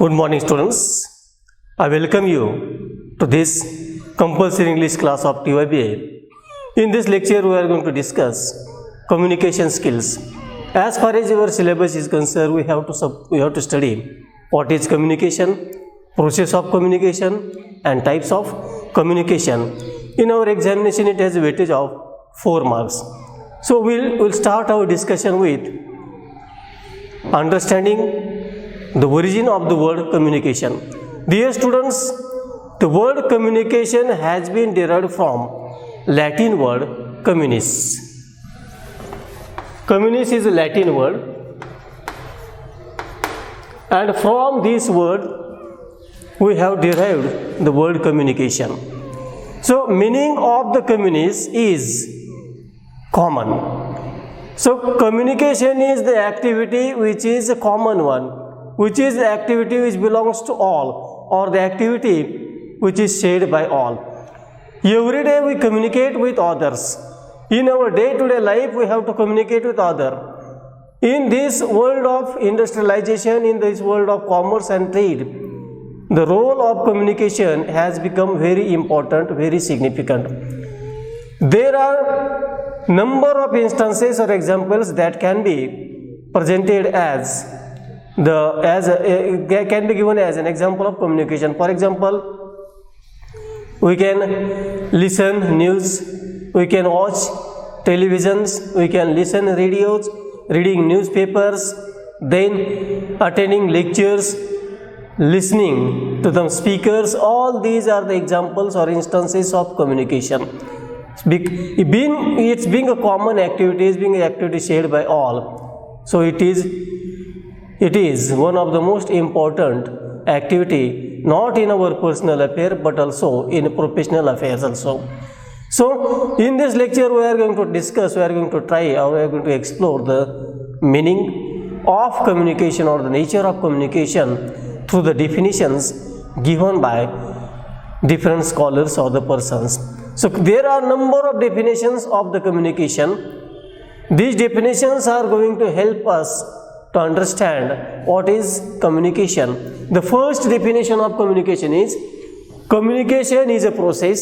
Good morning, students. I welcome you to this compulsory English class of TYBA. In this lecture, we are going to discuss communication skills. As far as your syllabus is concerned, we have to study what is communication, process of communication, and types of communication. In our examination, it has a weightage of 4 marks. So we'll start our discussion with understanding the origin of the word communication. Dear students, the word communication has been derived from Latin word communis. Communis is a Latin word, and from this word we have derived the word communication. So meaning of the communis is common. So communication is the activity which is a common one, which is the activity which belongs to all, or the activity which is shared by all. Every day we communicate with others. In our day-to-day life we have to communicate with others. In this world of industrialization, in this world of commerce and trade, the role of communication has become very important, very significant. There are number of instances or examples that can be presented can be given as an example of communication. For example, we can listen news, we can watch televisions, we can listen radios, reading newspapers, then attending lectures, listening to the speakers. All these are the examples or instances of communication. It's being a common activity, it's being an activity shared by all. So it is one of the most important activity, not in our personal affair but also in professional affairs also. So in this lecture we are going to discuss, we are going to explore the meaning of communication or the nature of communication through the definitions given by different scholars or the persons. So there are number of definitions of the communication. These definitions are going to help us to understand what is communication. The first definition of communication is a process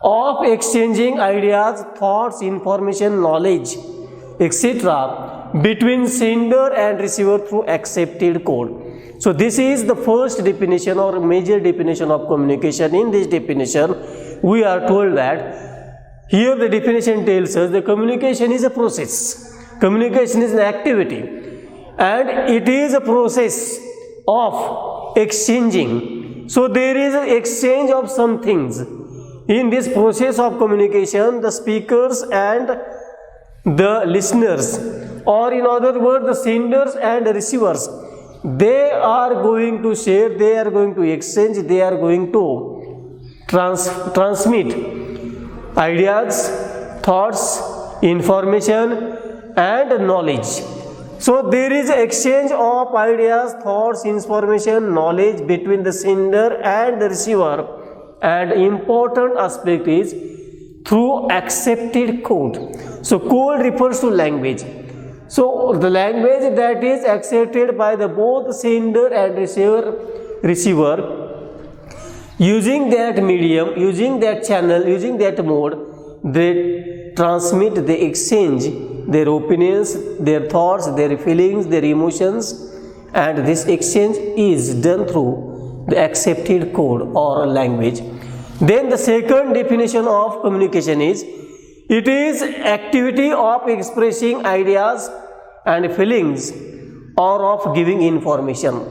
of exchanging ideas, thoughts, information, knowledge, etc. between sender and receiver through accepted code. So this is the first definition or major definition of communication. In this definition, we are told that here the definition tells us the communication is a process. Communication is an activity, and it is a process of exchanging. So there is an exchange of some things. In this process of communication, the speakers and the listeners, or in other words, the senders and the receivers, they are going to share, they are going to exchange, they are going to transmit ideas, thoughts, information and knowledge. So there is exchange of ideas, thoughts, information, knowledge between the sender and the receiver, and important aspect is through accepted code. So code refers to language. So the language that is accepted by the both sender and receiver, using that medium, using that channel, using that mode, they transmit, they exchange their opinions, their thoughts, their feelings, their emotions, and this exchange is done through the accepted code or language. Then the second definition of communication is it is activity of expressing ideas and feelings or of giving information.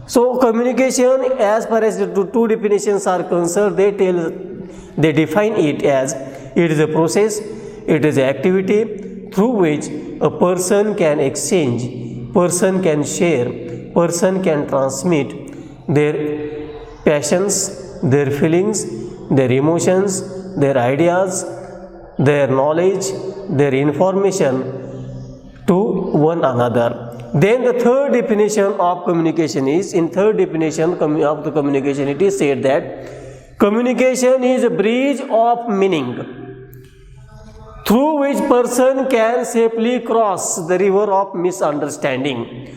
So communication, as far as the two definitions are concerned, they define it as it is a process, it is an activity through which a person can exchange, person can share, person can transmit their passions, their feelings, their emotions, their ideas, their knowledge, their information to one another. Then the third definition of communication is, in third definition of the communication, it is said that communication is a bridge of meaning through which person can safely cross the river of misunderstanding.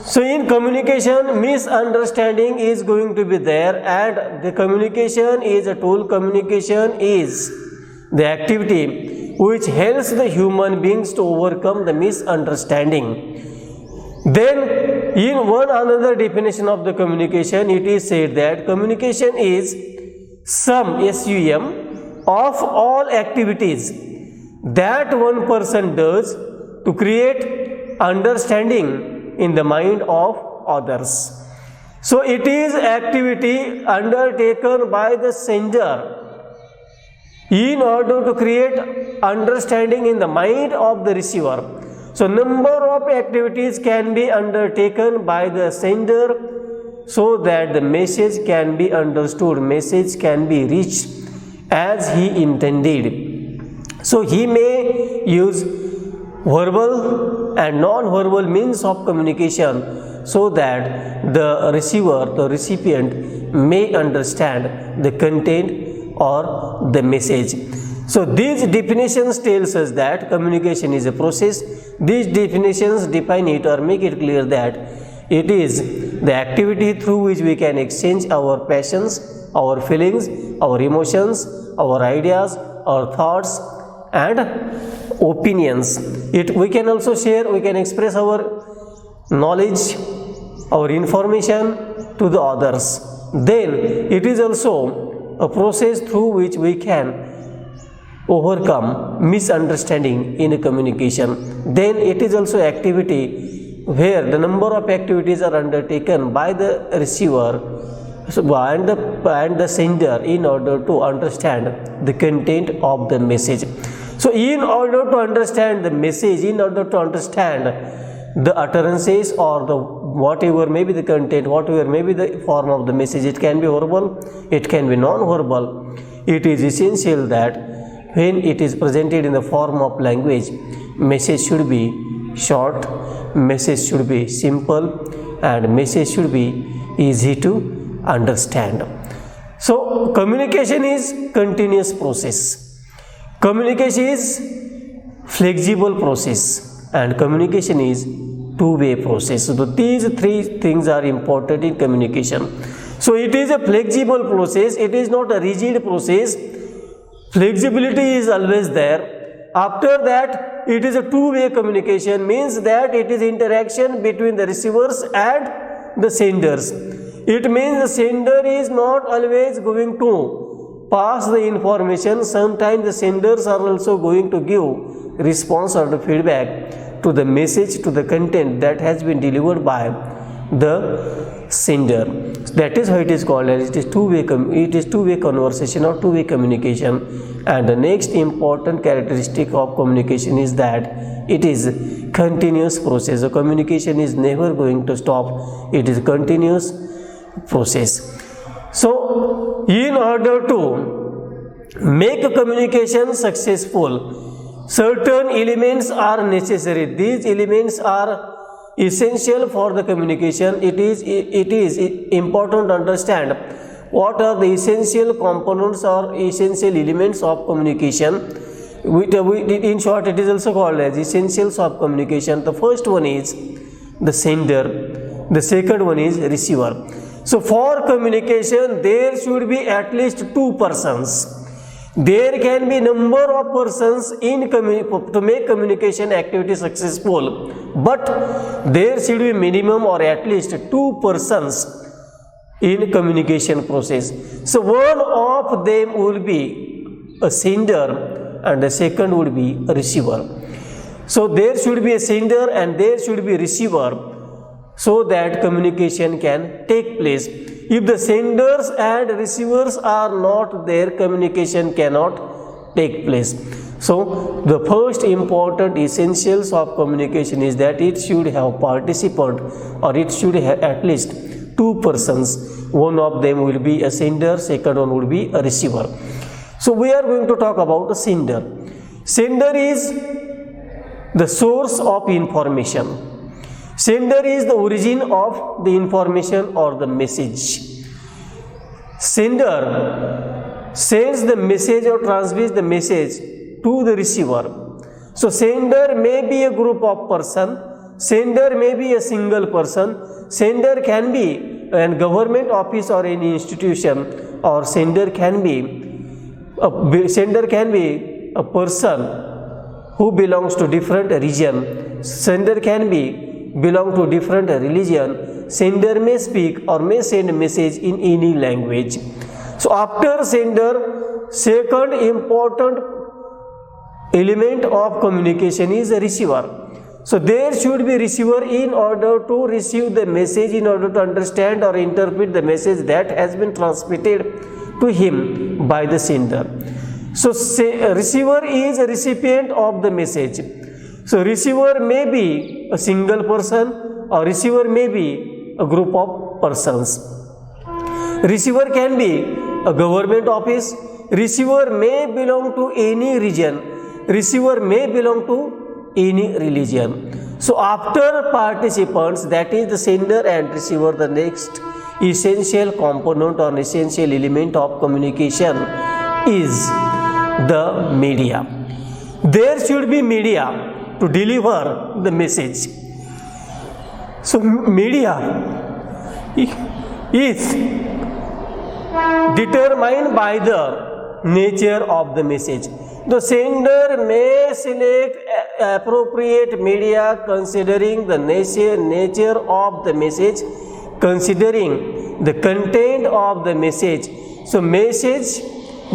So in communication, misunderstanding is going to be there, and the communication is a tool. Communication is the activity which helps the human beings to overcome the misunderstanding. Then in one another definition of the communication, it is said that communication is sum of all activities that one person does to create understanding in the mind of others. So it is activity undertaken by the sender in order to create understanding in the mind of the receiver. So number of activities can be undertaken by the sender so that the message can be understood, message can be reached as he intended. So he may use verbal and non-verbal means of communication so that the receiver, the recipient may understand the content or the message. So these definitions tells us that communication is a process. These definitions define it or make it clear that it is the activity through which we can exchange our passions, our feelings, our emotions, our ideas, our thoughts and opinions. We can also share, we can express our knowledge, our information to the others. Then it is also a process through which we can overcome misunderstanding in a communication. Then it is also activity where the number of activities are undertaken by the receiver and the sender in order to understand the content of the message. So in order to understand the message, in order to understand the utterances or the whatever may be the content, whatever may be the form of the message, it can be verbal, it can be non-verbal. It is essential that when it is presented in the form of language, message should be short, message should be simple and message should be easy to understand. So communication is continuous process. Communication is flexible process and communication is two-way process. So these three things are important in communication. So it is a flexible process, it is not a rigid process. Flexibility is always there. After that, it is a two-way communication, means that it is interaction between the receivers and the senders. It means the sender is not always going to pass the information. Sometimes the senders are also going to give response or the feedback to the message, to the content that has been delivered by the sender. That is how it is called as it is two-way conversation or two-way communication. And the next important characteristic of communication is that it is continuous process. The communication is never going to stop. It is continuous process. So in order to make a communication successful, certain elements are necessary. These elements are essential for the communication. It is important to understand what are the essential components or essential elements of communication. In short, it is also called as essentials of communication. The first one is the sender, the second one is receiver. So for communication there should be at least two persons. There can be number of persons to make communication activity successful, but there should be minimum or at least two persons in communication process. So one of them will be a sender and the second would be a receiver. So there should be a sender and there should be a receiver so that communication can take place. If the senders and receivers are not there, communication cannot take place. So the first important essentials of communication is that it should have participant or it should have at least two persons. One of them will be a sender, second one will be a receiver. So we are going to talk about the sender. Sender is the source of information. Sender is the origin of the information or the message. Sender sends the message or transmits the message to the receiver. So sender may be a group of person, Sender may be a single person. Sender can be a government office or any institution, or sender can be a person who belongs to different region. Sender can be belong to different religion. Sender may speak or may send message in any language. So after sender, second important element of communication is a receiver. So there should be receiver in order to receive the message, in order to understand or interpret the message that has been transmitted to him by the sender. So receiver is a recipient of the message. So receiver may be a single person, or receiver may be a group of persons. Receiver can be a government office. Receiver may belong to any region. Receiver may belong to any religion. So after participants, that is the sender and receiver, the next essential component or essential element of communication is the media. There should be media to deliver the message. So media is determined by the nature of the message. The sender may select appropriate media considering the nature of the message, considering the content of the message. So message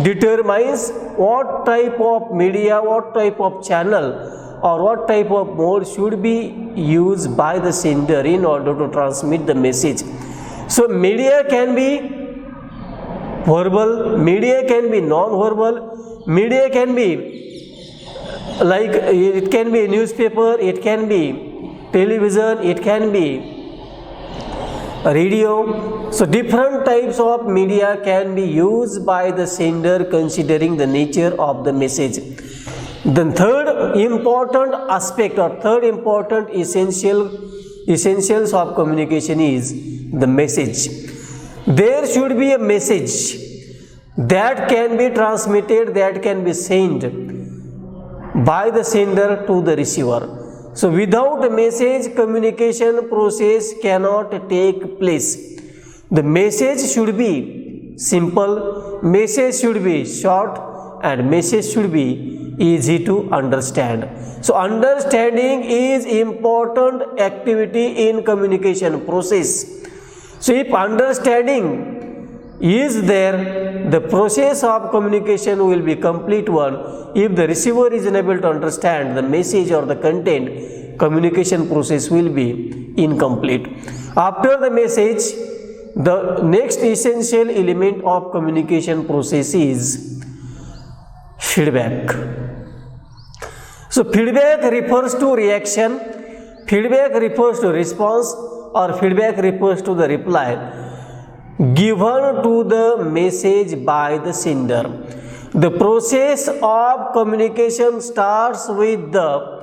determines what type of media, what type of channel, or what type of mode should be used by the sender in order to transmit the message. So media can be verbal, media can be non-verbal, media can be like, it can be newspaper, it can be television, it can be radio. So different types of media can be used by the sender considering the nature of the message. The third important aspect or third important essentials of communication is the message. There should be a message that can be transmitted, that can be sent by the sender to the receiver. So without a message, communication process cannot take place. The message should be simple, message should be short, and message should be easy to understand. So understanding is important activity in communication process. So if understanding is there, the process of communication will be complete one. If the receiver is unable to understand the message or the content, communication process will be incomplete. After the message, the next essential element of communication process is feedback. So feedback refers to reaction, feedback refers to response, or feedback refers to the reply given to the message by the sender. The process of communication starts with the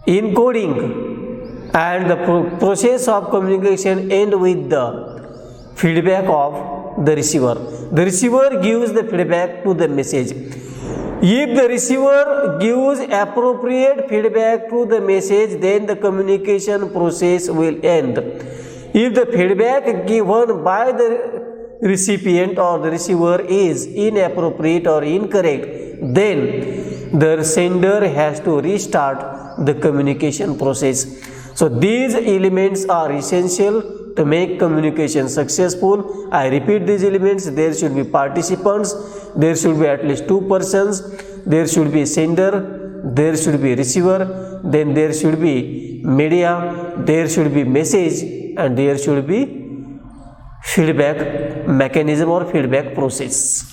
encoding, and the process of communication ends with the feedback of the receiver. The receiver gives the feedback to the message. If the receiver gives appropriate feedback to the message, then the communication process will end. If the feedback given by the recipient or the receiver is inappropriate or incorrect, then the sender has to restart the communication process. So these elements are essential to make communication successful. I repeat these elements: there should be participants, there should be at least two persons, there should be sender, there should be receiver, then there should be media, there should be message, and there should be feedback mechanism or feedback process.